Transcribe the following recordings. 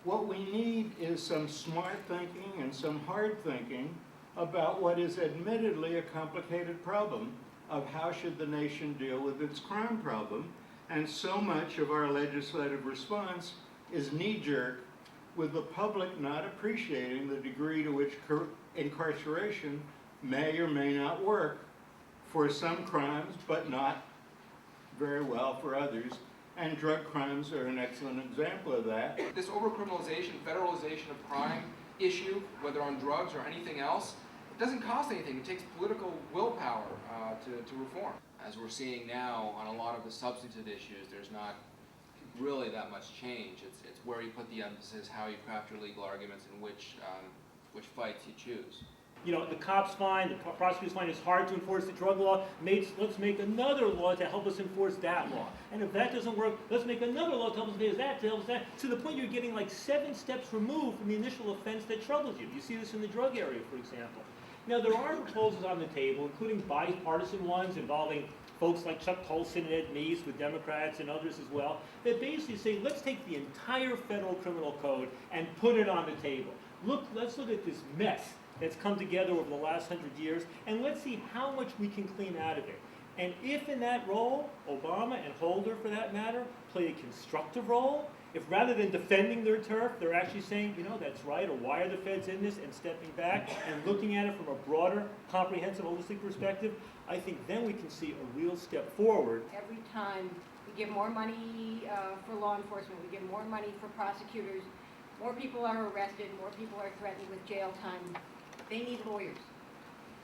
What we need is some smart thinking and some hard thinking about what is admittedly a complicated problem of how should the nation deal with its crime problem. And so much of our legislative response is knee-jerk, with the public not appreciating the degree to which incarceration may or may not work for some crimes, but not very well for others. And drug crimes are an excellent example of that. This overcriminalization, federalization of crime issue, whether on drugs or anything else, it doesn't cost anything. It takes political willpower to reform. As we're seeing now on a lot of the substantive issues, there's not really that much change. It's where you put the emphasis, how you craft your legal arguments, and which fights you choose. You know, the cops find, the prosecutors find it's hard to enforce the drug law. Let's make another law to help us enforce that law. And if that doesn't work, let's make another law to help us enforce that, to help us that. To the point you're getting like 7 steps removed from the initial offense that troubles you. You see this in the drug area, for example. Now, there are proposals on the table, including bipartisan ones involving folks like Chuck Colson and Ed Meese with Democrats and others as well, that basically say, let's take the entire federal criminal code and put it on the table. Let's look at this mess that's come together over the last 100 years, and let's see how much we can clean out of it. And if in that role, Obama and Holder, for that matter, play a constructive role, if rather than defending their turf, they're actually saying, you know, that's right, or why are the feds in this, and stepping back and looking at it from a broader, comprehensive, holistic perspective, I think then we can see a real step forward. Every time we give more money for law enforcement, we give more money for prosecutors, more people are arrested, more people are threatened with jail time. They need lawyers.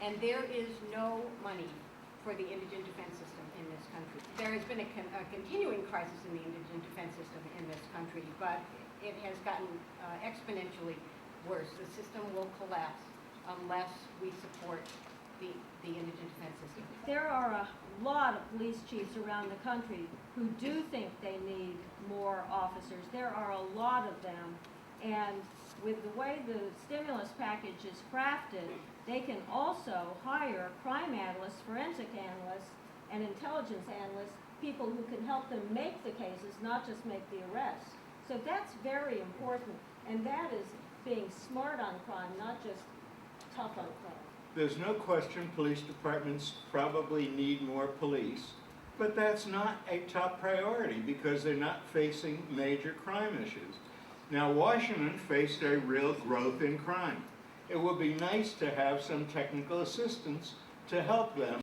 And there is no money for the indigent defense system in this country. There has been a continuing crisis in the indigent defense system in this country, but it has gotten exponentially worse. The system will collapse unless we support the indigent defense system. There are a lot of police chiefs around the country who do think they need more officers. There are a lot of them, and with the way the stimulus package is crafted, they can also hire crime analysts, forensic analysts, and intelligence analysts, people who can help them make the cases, not just make the arrests. So that's very important, and that is being smart on crime, not just tough on crime. There's no question police departments probably need more police, but that's not a top priority because they're not facing major crime issues. Now, Washington faced a real growth in crime. It would be nice to have some technical assistance to help them.